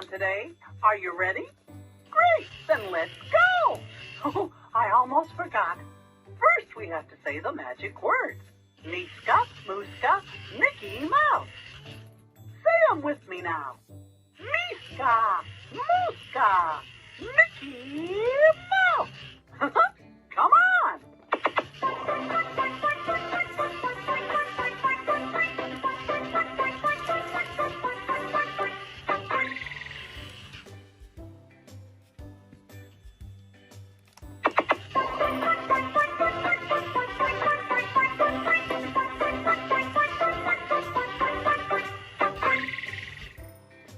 on today. Are you ready? Great, then let's go. Oh, I almost forgot. First, we have to say the magic words. Miska, Muska, Mickey Mouse. Say them with me now. Miska, Muska, Mickey Mouse. Come on.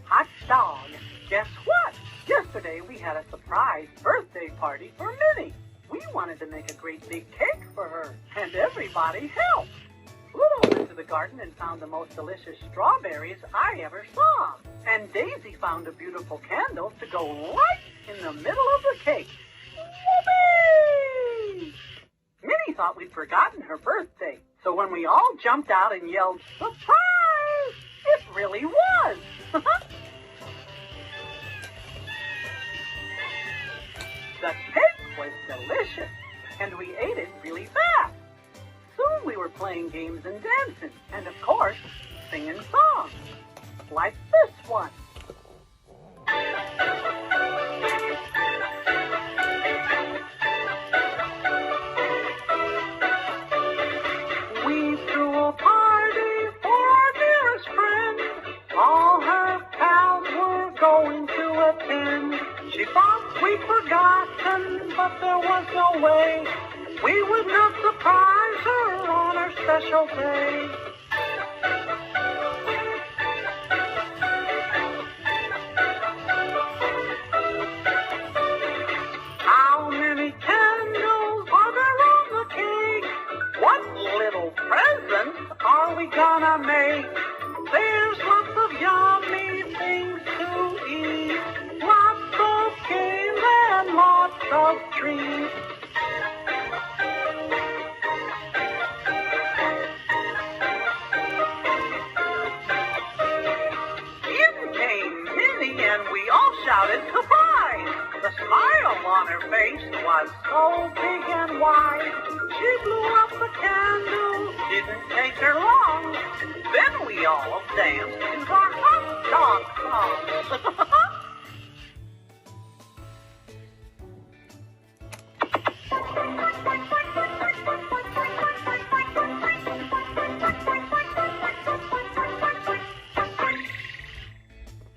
Hot dog. Guess what? Yesterday we had a surprise birthday party for Minnie. We wanted to make a great big cake for her, and everybody helped. Pluto went to the garden and found the most delicious strawberries I ever saw. And Daisy found a beautiful candle to go right in the middle of the cake. Whoopee! Minnie thought we'd forgotten her birthday, so when we all jumped out and yelled, "Surprise!" it really was. The cake was delicious, and we ate it really fast. Soon we were playing games and dancing, and of course, singing songs, like this one. We threw a party for our dearest friend. All her pals were going to attend. She thought we'd forgotten, but there was no way we would not surprise her on her special day. How many candles are there on the cake? What little presents are we gonna make? There's lots of yummy things to eat, lots of games and lots of treats. In came Minnie and we all shouted surprise. The smile on her face was so big and wide. She blew up the candle, didn't take her long. Then we all danced to our hot dog song.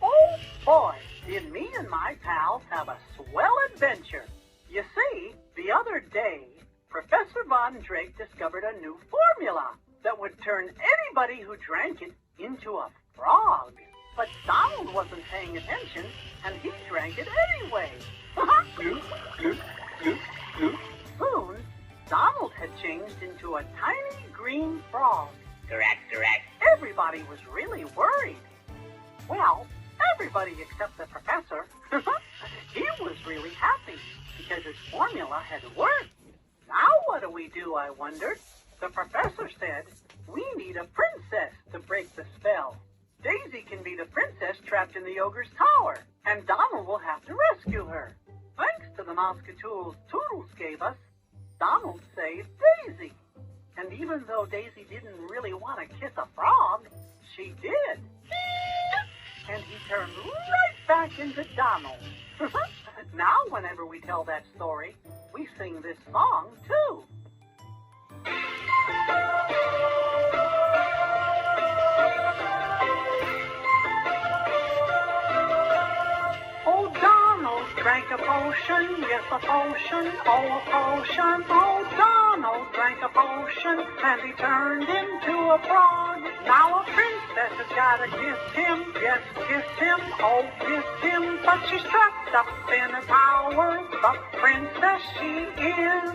Oh boy, did me and my pals have a swell adventure. You see, the other day, Professor Von Drake discovered a new formula that would turn anybody who drank it into a frog. But Donald wasn't paying attention, and he drank it anyway. Gloop, gloop, gloop, gloop. Soon, Donald had changed into a tiny green frog. Correct. Everybody was really worried. Well, everybody except the professor. He was really happy because his formula had worked. Now what do, I wondered? The professor said, we need a princess to break the spell. Daisy can be the princess trapped in the ogre's tower, and Donald will have to rescue her. Thanks to the Mousecatools Toodles gave us, Donald saved Daisy. And even though Daisy didn't really want to kiss a frog, she did. And he turned right back into Donald. Now, whenever we tell that story, we sing this song, too. Oh, Donald drank a potion, yes, a potion, oh, a potion. Oh, Donald drank a potion, and he turned into a frog. Now a princess has gotta kiss him, yes, kiss him, oh, kiss him. But she's trapped up in a tower, the princess she is.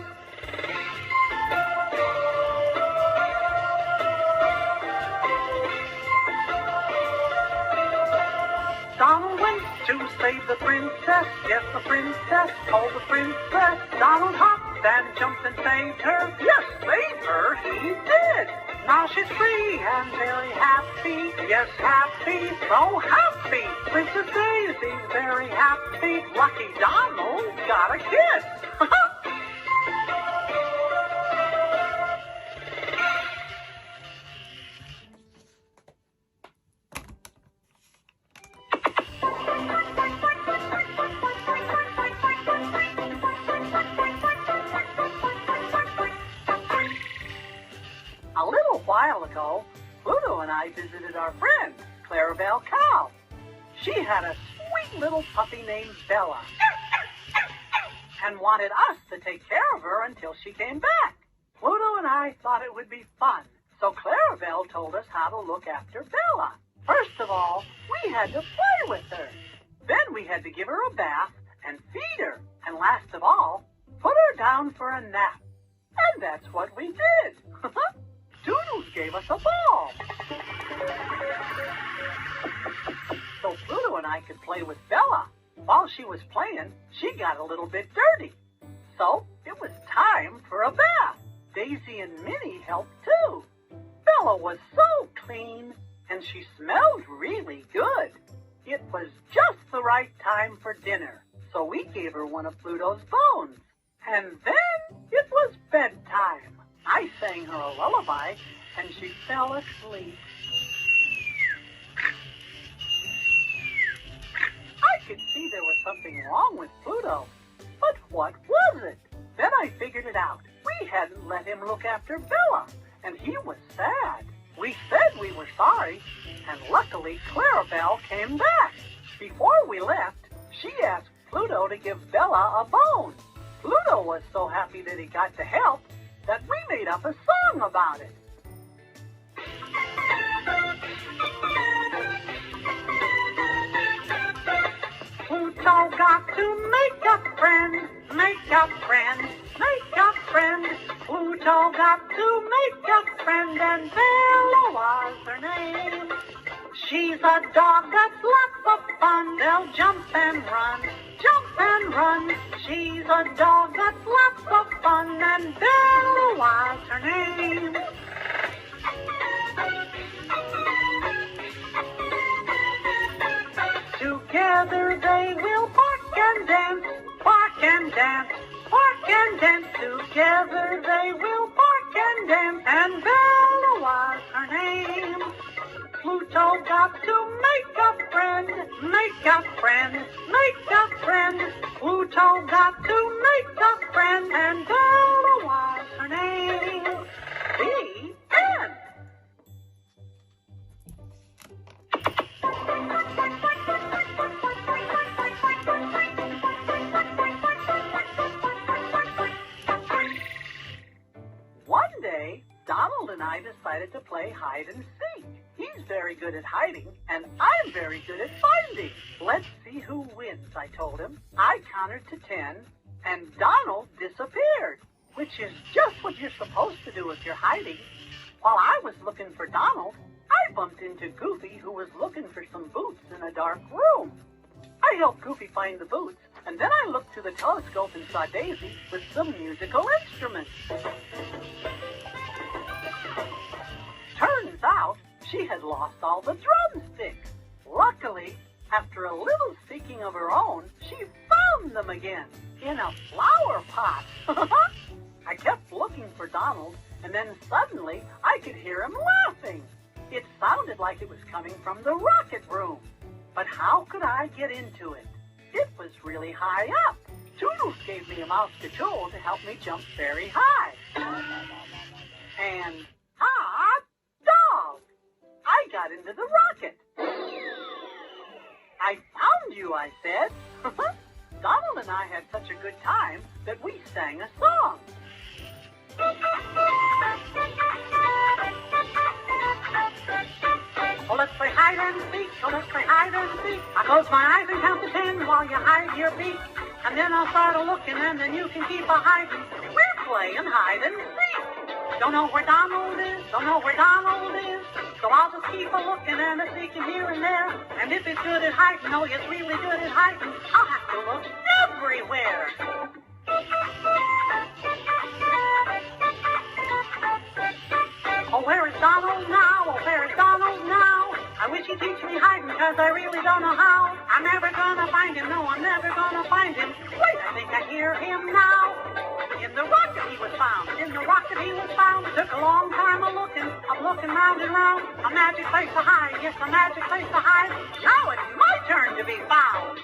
Donald went to save the princess, yes, the princess, oh, the princess. Donald hopped and jumped and saved her, yes, saved her, he did. Now she's free and very happy, yes, happy, so happy. Princess Daisy think Lucky Donald got a kiss. A little while ago, Pluto and I visited our friend, Clarabelle Cow. She had a sweet little puppy named Bella and wanted us to take care of her until she came back. Pluto and I thought it would be fun, so Clarabelle told us how to look after Bella. First of all, we had to play with her. Then we had to give her a bath and feed her. And last of all, put her down for a nap. And that's what we did. Doodles gave us a ball. So Pluto and I could play with Bella. While she was playing, she got a little bit dirty. So it was time for a bath. Daisy and Minnie helped too. Bella was so clean, and she smelled really good. It was just the right time for dinner, so we gave her one of Pluto's bones. And then it was bedtime. I sang her a lullaby, and she fell asleep. I could see there was something wrong with Pluto, but what was it? Then I figured it out. We hadn't let him look after Bella, and he was sad. We said we were sorry, and luckily Clarabelle came back. Before we left, she asked Pluto to give Bella a bone. Pluto was so happy that he got to help that we made up a song about it. Pluto got to make a friend, make a friend, make a friend. Pluto got to make a friend, and Bella was her name. She's a dog that's lots of fun. They'll jump and run, jump and run. She's a dog that's lots of fun, and Bella was her name. Together they will bark and dance, bark and dance, bark and dance. Together they will bark and dance, and Bella was her name. Pluto got to make a friend, make a friend, make a friend. Pluto got to make a friend, and Bella was her name. The end. One day, Donald and I decided to play hide and seek. He's very good at hiding, and I'm very good at finding. Let's see who wins, I told him. I counted to 10, and Donald disappeared, which is just what you're supposed to do if you're hiding. While I was looking for Donald, I bumped into Goofy, who was looking for some boots in a dark room. I helped Goofy find the boots, and then I looked through the telescope and saw Daisy with some musical instruments. Turns out she had lost all the drumsticks. Luckily, after a little seeking of her own, she found them again in a flower pot. I kept looking for Donald, and then suddenly I could hear him laughing. It sounded like it was coming from the rocket room. But how could I get into it? It was really high up. Toodles gave me a mouse control to help me jump very high. And hot dog! I got into the rocket. I found you, I said. Donald and I had such a good time that we sang a song. Oh, let's play hide and seek. Oh, let's play hide and seek. I close my eyes and count to 10 while you hide your beak. And then I'll start a-looking, and then you can keep a-hiding. We're playing hide and seek. Don't know where Donald is, don't know where Donald is. So I'll just keep a-looking and a-seeking here and there. And if it's good at hiding, oh, it's really good at hiding, I'll have to look everywhere. Oh, where is Donald now? Oh, where is Donald now? I wish he'd teach me hiding, 'cause I really don't know how. I'm never gonna find him, no, I'm never gonna hear him now. In the rocket he was found, in the rocket he was found. Took a long time of looking round and round. A magic place to hide, yes, a magic place to hide. Now it's my turn to be found.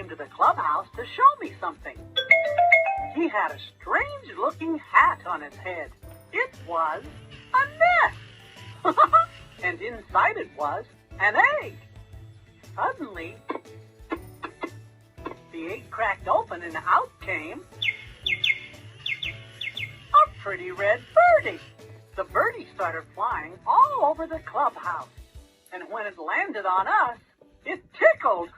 To the clubhouse to show me something. He had a strange-looking hat on his head. It was a nest. And inside it was an egg. Suddenly, the egg cracked open and out came a pretty red birdie. The birdie started flying all over the clubhouse. And when it landed on us, it tickled.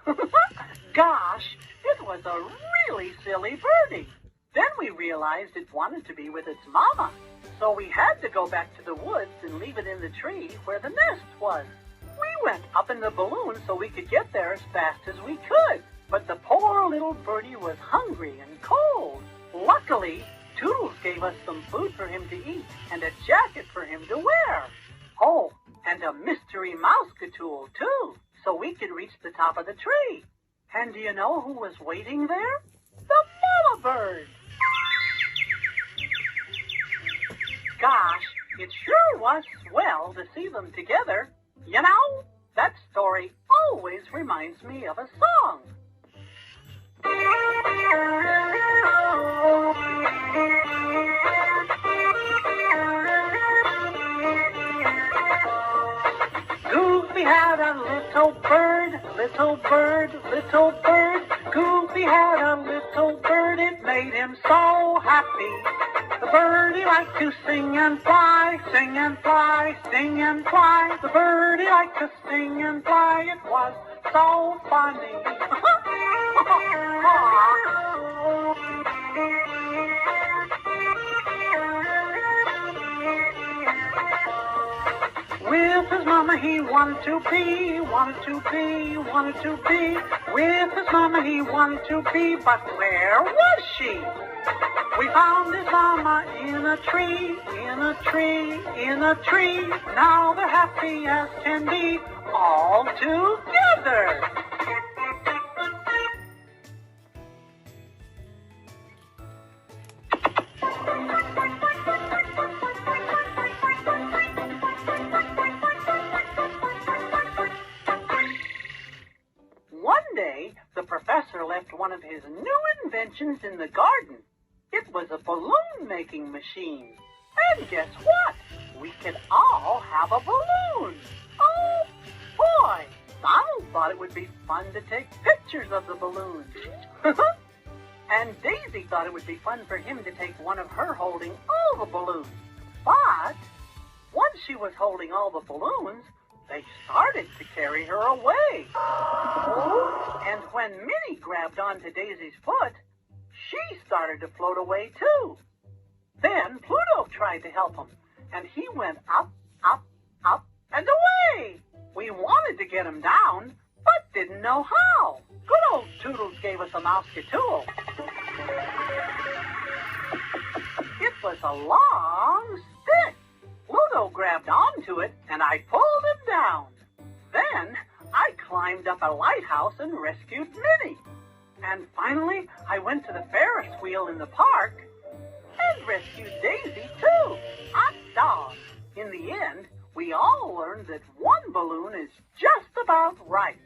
Gosh, it was a really silly birdie. Then we realized it wanted to be with its mama. So we had to go back to the woods and leave it in the tree where the nest was. We went up in the balloon so we could get there as fast as we could. But the poor little birdie was hungry and cold. Luckily, Toodles gave us some food for him to eat and a jacket for him to wear. Oh, and a mystery mouse-catool, too, so we could reach the top of the tree. And do you know who was waiting there? The mama bird. Gosh, it sure was swell to see them together. You know, that story always reminds me of a song. Goofy had a little bird, little bird, little bird. Goofy had a little bird, it made him so happy. The birdie liked to sing and fly, sing and fly, sing and fly. The birdie liked to sing and fly, it was so funny. With his mama he wanted to be, wanted to be, wanted to be. With his mama he wanted to be, but where was she? We found his mama in a tree, in a tree, in a tree. Now they're happy as can be, all together. The professor left one of his new inventions in the garden. It was a balloon-making machine. And guess what? We could all have a balloon. Oh, boy! Donald thought it would be fun to take pictures of the balloons. And Daisy thought it would be fun for him to take one of her holding all the balloons. But once she was holding all the balloons, they started to carry her away. And when Minnie grabbed onto Daisy's foot, she started to float away too. Then Pluto tried to help him, and he went up, up, up, and away. We wanted to get him down, but didn't know how. Good old Toodles gave us a mouse-catool. It was a long stick. Pluto grabbed onto it, and I pulled him down. Then I climbed up a lighthouse and rescued Minnie. And finally, I went to the Ferris wheel in the park and rescued Daisy, too. Hot dog. In the end, we all learned that one balloon is just about right.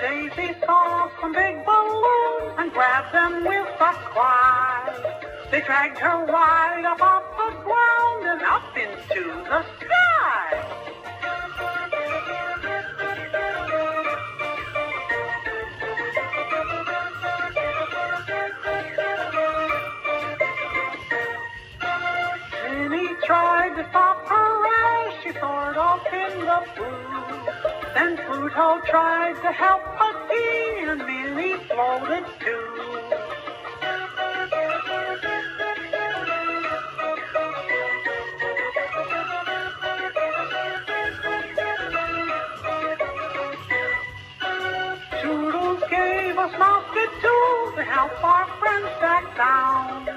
Daisy saw some big balloons and grabbed them with a cry. They dragged her right up off the ground and up into the sky. Minnie tried to stop her as she they soared off in the blue. Then Pluto tried to help, but he and Minnie floated too. Toodles gave us mousket too to help our friends back down.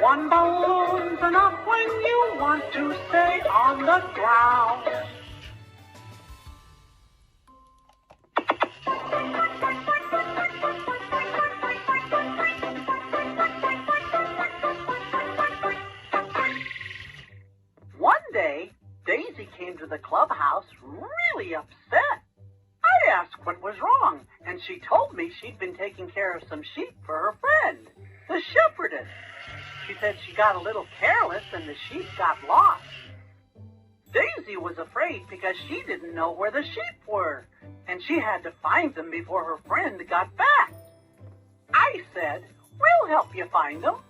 One balloon's enough when you want to stay on the ground. One day, Daisy came to the clubhouse really upset. I asked what was wrong, and she told me she'd been taking care of some sheep for her friend, the shepherdess. She said she got a little careless and the sheep got lost. Daisy was afraid because she didn't know where the sheep were, and she had to find them before her friend got back. I said, "We'll help you find them."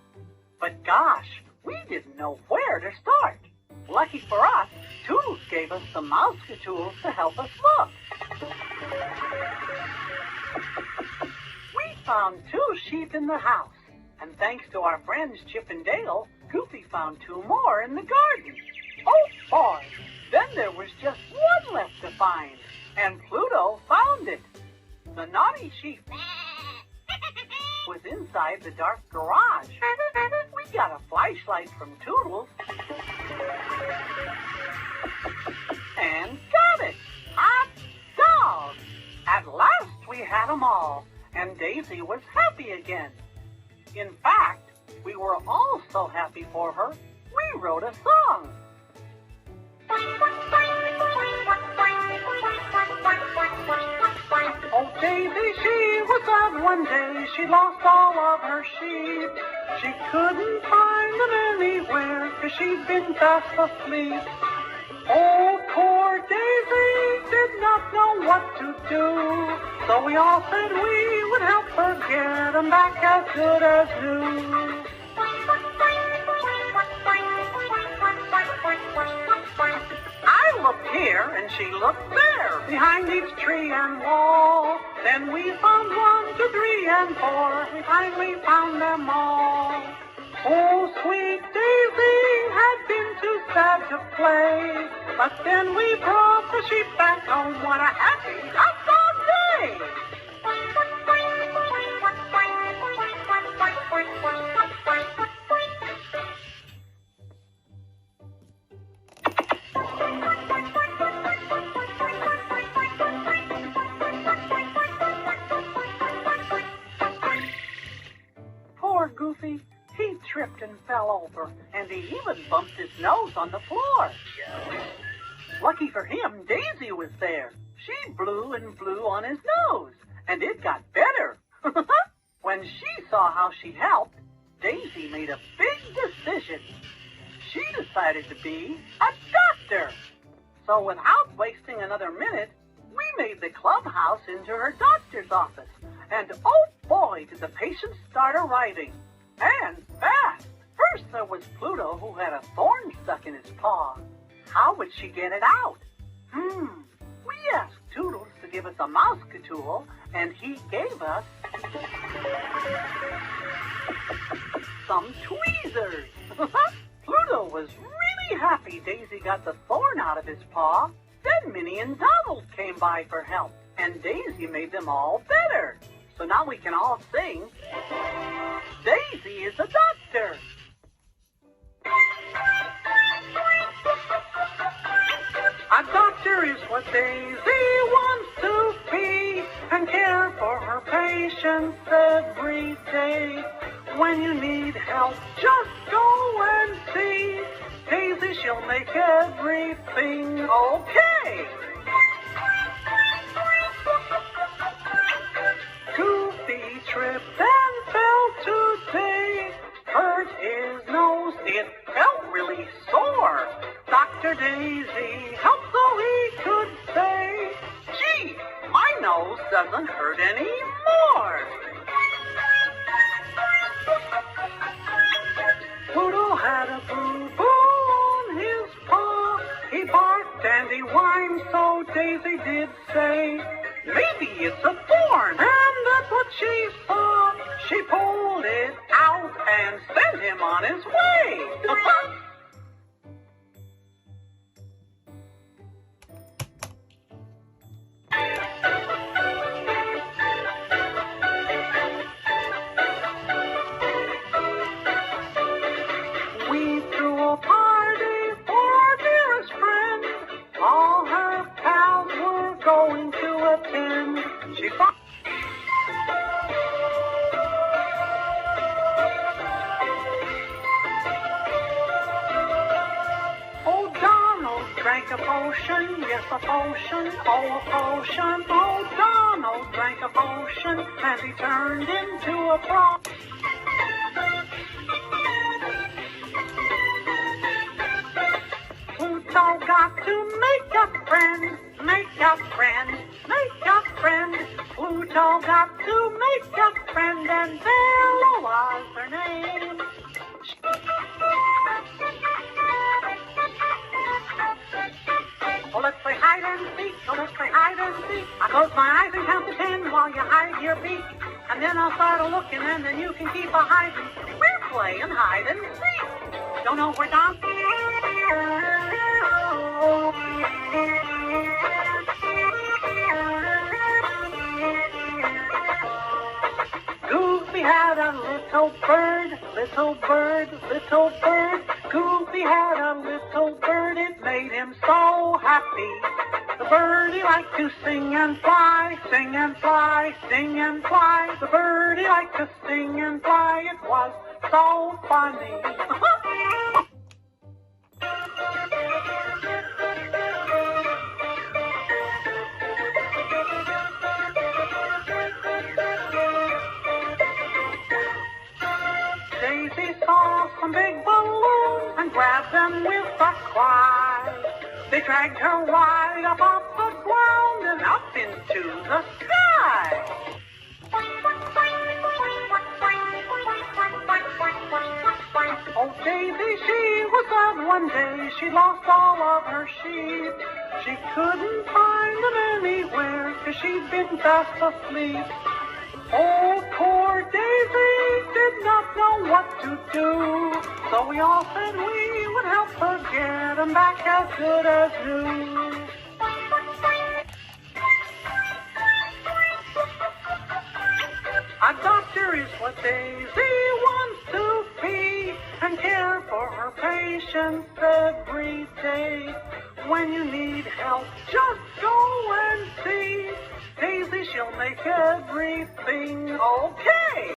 But gosh, we didn't know where to start. Lucky for us, Toodles gave us some mouse tools to help us look. We found 2 sheep in the house, and thanks to our friends Chip and Dale, Goofy found 2 more in the garden. Oh boy, then there was just 1 left to find, and Pluto found it. The naughty sheep was inside the dark garage. We got a flashlight from Toodles and got it. Hot dog! At last we had them all, and Daisy was happy again. In fact, we were all so happy for her, we wrote a song. Oh, Daisy, she was sad one day. She lost all of her sheep. She couldn't find them anywhere, 'cause she'd been fast asleep. Oh, poor Daisy did not know what to do. So we all said we would help her get them back as good as new. I looked here and she looked there, behind each tree and wall. Then we found 1, 2, 3, and 4. We finally found them all. Oh, sweet Daisy had been too sad to play, but then we brought the sheep back home. What a happy hot dog day! Poor Goofy. He tripped and fell over, and he even bumped his nose on the floor. Lucky for him, Daisy was there. She blew and blew on his nose, and it got better. When she saw how she helped, Daisy made a big decision. She decided to be a doctor. So without wasting another minute, we made the clubhouse into her doctor's office. And oh boy, did the patients start arriving. And fast. First there was Pluto, who had a thorn stuck in his paw. How would she get it out? We asked Toodles to give us a mouse tool, and he gave us some tweezers. Pluto was really happy Daisy got the thorn out of his paw. Then Minnie and Donald came by for help, and Daisy made them all better. So now we can all sing, Daisy is a doctor. A doctor is what Daisy wants to be, and care for her patients every day. When you need help, just go and see Daisy, she'll make everything okay. Goofy tripped and fell today, hurt his nose, it felt really sore. Dr. Daisy helped so he could say, gee, my nose doesn't hurt anymore. Pluto had a boo-boo on his paw. He barked it's a thorn. And that's what she saw. She pulled it out and sent him on his way. We threw a party for our dearest friend. All her pals were going to attend. She thought, oh, Donald drank a potion, yes, a potion, oh, a potion. Oh, Donald drank a potion, and he turned into a frog. Pluto got to make a friend, make a friend, make a friend. Pluto got to make a friend, and Bella was her name. Oh, let's play hide and seek, oh, let's play hide and seek. I close my eyes and count to 10 while you hide your beak. And then I'll start a-looking, and then you can keep a-hiding. We're playing hide and seek. Don't know where Don... Goofy had a little bird, little bird, little bird. Goofy had a little bird, it made him so happy. The birdie liked to sing and fly, sing and fly, sing and fly. The birdie liked to sing and fly, it was so funny. Daisy saw some big balloons and grabbed them with a cry. They dragged her right up off the ground and up into the sky. Oh, Daisy, she was sad one day. She lost all of her sheep. She couldn't find them anywhere, 'cause she'd been fast asleep. Oh, poor Daisy did not know what to do. So we all said we would help her get them back as good as new. A doctor is what Daisy wants to be, and care for her patients every day. When you need help, just go and see Daisy, she'll make everything okay.